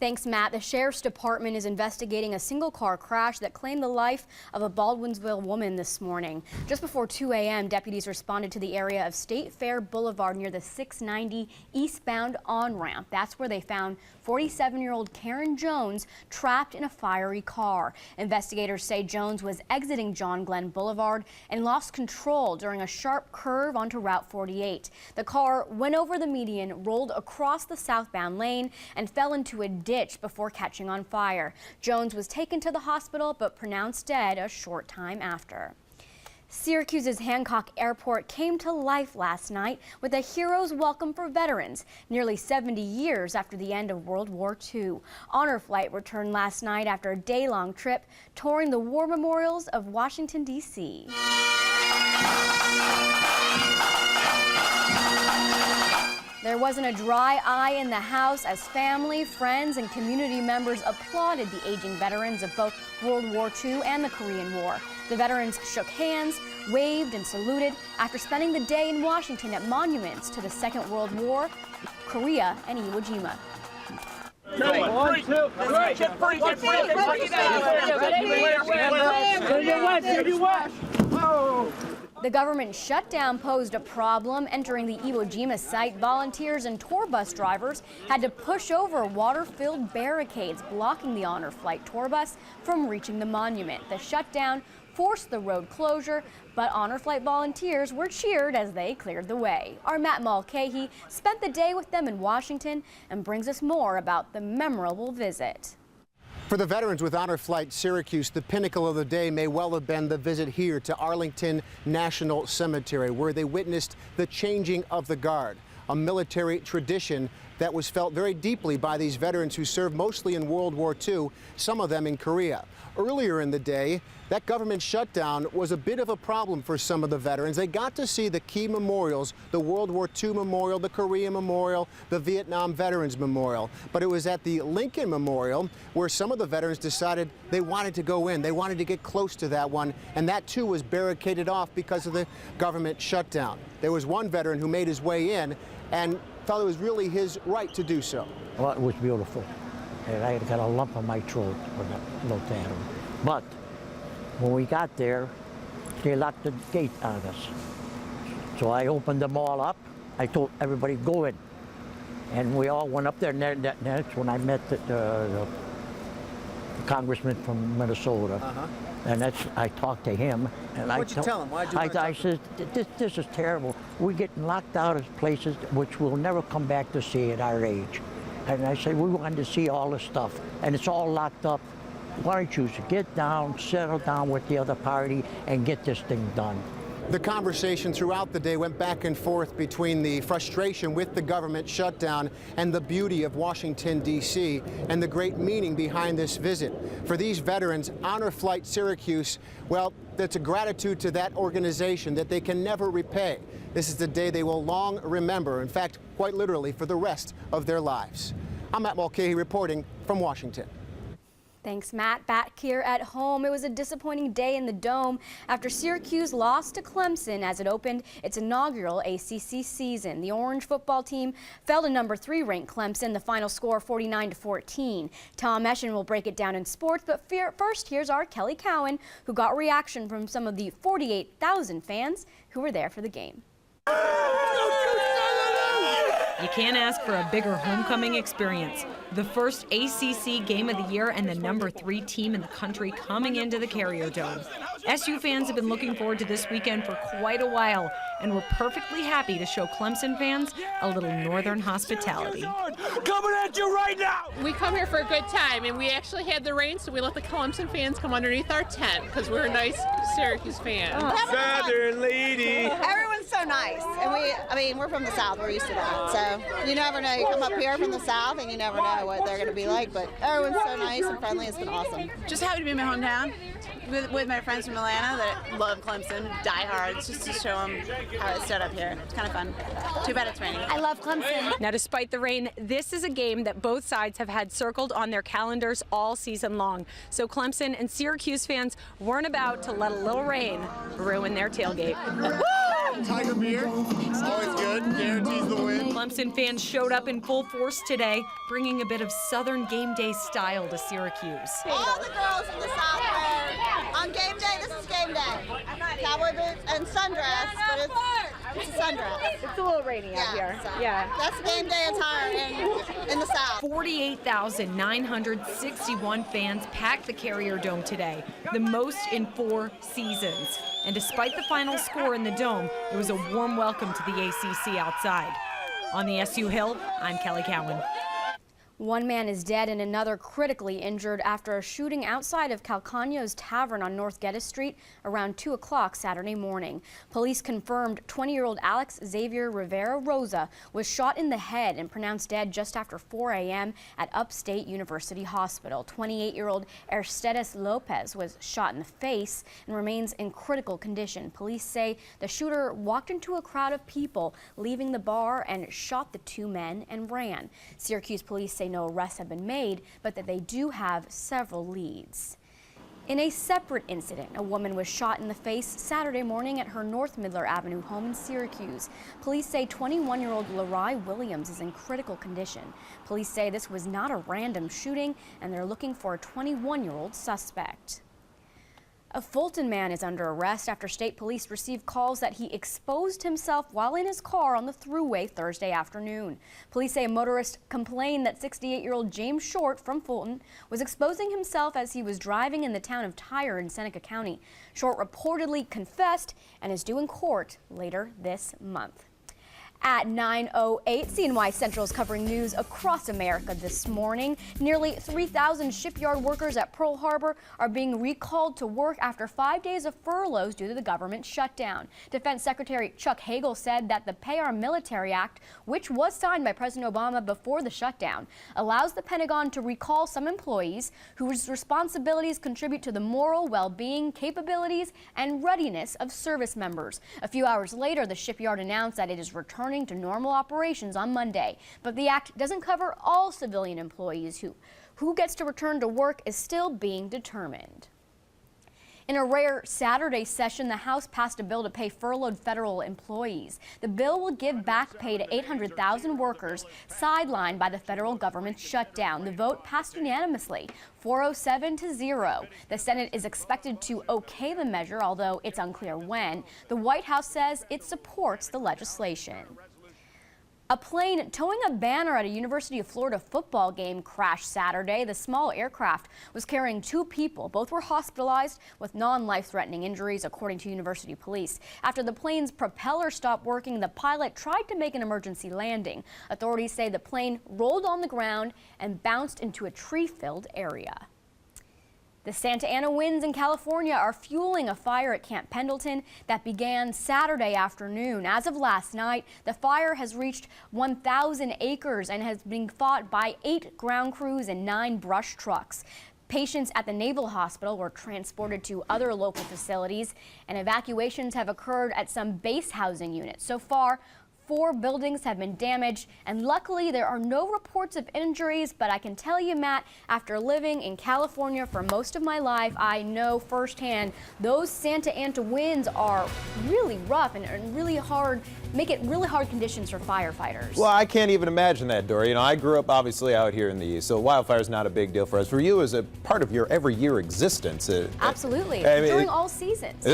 Thanks, Matt. The Sheriff's Department is investigating a single-car crash that claimed the life of a Baldwinsville woman this morning. Just before 2 a.m., deputies responded to the area of State Fair Boulevard near the 690 eastbound on-ramp. That's where they found 47-year-old Karen Jones trapped in a fiery car. Investigators say Jones was exiting John Glenn Boulevard and lost control during a sharp curve onto Route 48. The car went over the median, rolled across the southbound lane, and fell into a ditch before catching on fire. Jones was taken to the hospital but pronounced dead a short time after. Syracuse's Hancock Airport came to life last night with a hero's welcome for veterans, nearly 70 years after the end of World War II. Honor Flight returned last night after a day-long trip touring the war memorials of Washington, D.C. There wasn't a dry eye in the house as family, friends, and community members applauded the aging veterans of both World War II and the Korean War. The veterans shook hands, waved, and saluted after spending the day in Washington at monuments to the Second World War, Korea, and Iwo Jima. The government shutdown posed a problem. Entering the Iwo Jima site, volunteers and tour bus drivers had to push over water-filled barricades blocking the Honor Flight tour bus from reaching the monument. The shutdown forced the road closure, but Honor Flight volunteers were cheered as they cleared the way. Our Matt Mulcahy spent the day with them in Washington and brings us more about the memorable visit. For the veterans with Honor Flight Syracuse, the pinnacle of the day may well have been the visit here to Arlington National Cemetery, where they witnessed the changing of the guard, a military tradition that was felt very deeply by these veterans who served mostly in World War II, some of them in Korea. Earlier in the day, that government shutdown was a bit of a problem for some of the veterans. They got to see the key memorials, the World War II Memorial, the Korean Memorial, the Vietnam Veterans Memorial. But it was at the Lincoln Memorial where some of the veterans decided they wanted to go in. They wanted to get close to that one, and that too was barricaded off because of the government shutdown. There was one veteran who made his way in and felt it was really his right to do so. Well, it was beautiful. And I got a lump in my throat when I looked at him. But when we got there, they locked the gate on us. So I opened them all up. I told everybody, go in. And we all went up there, and that's when I met the congressman from Minnesota. And I talked to him. And What'd you tell him? Why'd you want to talk I said, this is terrible. We're getting locked out of places which we'll never come back to see at our age. And I said, we wanted to see all this stuff, and it's all locked up. Why don't you get down, settle down with the other party, and get this thing done? The conversation throughout the day went back and forth between the frustration with the government shutdown and the beauty of Washington, D.C., and the great meaning behind this visit. For these veterans, Honor Flight Syracuse, well, that's a gratitude to that organization that they can never repay. This is the day they will long remember, in fact, quite literally, for the rest of their lives. I'm Matt Mulcahy reporting from Washington. Thanks, Matt. Back here at home, it was a disappointing day in the Dome after Syracuse lost to Clemson as it opened its inaugural ACC season. The Orange football team fell to number 3 ranked Clemson, the final score 49-14. Tom Eschen will break it down in sports, but first here's our Kelly Cowan, who got reaction from some of the 48,000 fans who were there for the game. You can't ask for a bigger homecoming experience. The first ACC game of the year and the number 3 team in the country coming into the Carrier Dome. SU fans have been looking forward to this weekend for quite a while, and we're perfectly happy to show Clemson fans a little northern hospitality. Coming at you right now! We come here for a good time, and we actually had the rain, so we let the Clemson fans come underneath our tent because we're nice Syracuse fans. Southern lady! Everyone's so nice, and we're from the South, we're used to that, so you never know. You come up here from the South, and you never know what they're going to be like, but everyone's so nice and friendly. It's been awesome. Just happy to be in my hometown with my friends from Atlanta that love Clemson, diehards, just to show them how it's set up here. It's kind of fun. Too bad it's raining. I love Clemson. Now, despite the rain, this is a game that both sides have had circled on their calendars all season long. So Clemson and Syracuse fans weren't about to let a little rain ruin their tailgate. Tiger beer, always good, guarantees the win. Clemson fans showed up in full force today, bringing a bit of Southern game day style to Syracuse. All the girls in the South wear, on game day, this is game day. Cowboy boots and sundress, but it's a sundress. It's a little rainy out here. So Yeah. That's game day attire in the South. 48,961 fans packed the Carrier Dome today, the most in 4 seasons. And despite the final score in the Dome, it was a warm welcome to the ACC outside. On the SU Hill, I'm Kelly Cowan. One man is dead and another critically injured after a shooting outside of Calcaño's Tavern on North Geddes Street around 2 o'clock Saturday morning. Police confirmed 20-year-old Alex Xavier Rivera Rosa was shot in the head and pronounced dead just after 4 a.m. at Upstate University Hospital. 28-year-old Aristides Lopez was shot in the face and remains in critical condition. Police say the shooter walked into a crowd of people leaving the bar and shot the 2 men and ran. Syracuse police say no arrests have been made, but that they do have several leads. In a separate incident, a woman was shot in the face Saturday morning at her North Midler Avenue home in Syracuse. Police say 21-year-old Larai Williams is in critical condition. Police say this was not a random shooting, and they're looking for a 21-year-old suspect. A Fulton man is under arrest after state police received calls that he exposed himself while in his car on the thruway Thursday afternoon. Police say a motorist complained that 68-year-old James Short from Fulton was exposing himself as he was driving in the town of Tyre in Seneca County. Short reportedly confessed and is due in court later this month. At 9:08, CNY Central is covering news across America this morning. Nearly 3,000 shipyard workers at Pearl Harbor are being recalled to work after 5 days of furloughs due to the government shutdown. Defense Secretary Chuck Hagel said that the Pay Our Military Act, which was signed by President Obama before the shutdown, allows the Pentagon to recall some employees whose responsibilities contribute to the moral well-being, capabilities, and readiness of service members. A few hours later, the shipyard announced that it is returning to normal operations on Monday, but the act doesn't cover all civilian employees. Who gets to return to work is still being determined. In a rare Saturday session, the House passed a bill to pay furloughed federal employees. The bill will give back pay to 800,000 workers sidelined by the federal government shutdown. The vote passed unanimously, 407 to 0. The Senate is expected to okay the measure, although it's unclear when. The White House says it supports the legislation. A plane towing a banner at a University of Florida football game crashed Saturday. The small aircraft was carrying 2 people. Both were hospitalized with non-life-threatening injuries, according to university police. After the plane's propeller stopped working, the pilot tried to make an emergency landing. Authorities say the plane rolled on the ground and bounced into a tree-filled area. The Santa Ana winds in California are fueling a fire at Camp Pendleton that began Saturday afternoon. As of last night, the fire has reached 1,000 acres and has been fought by 8 ground crews and 9 brush trucks. Patients at the Naval Hospital were transported to other local facilities, and evacuations have occurred at some base housing units. So far, 4 buildings have been damaged, and luckily there are no reports of injuries, but I can tell you, Matt, after living in California for most of my life, I know firsthand those Santa Ana winds are really rough and really hard, make it really hard conditions for firefighters. Well, I can't even imagine that, Dory. You know, I grew up obviously out here in the East, so wildfire's not a big deal for us. For you, as a part of your every year existence. Absolutely, I mean, during all seasons.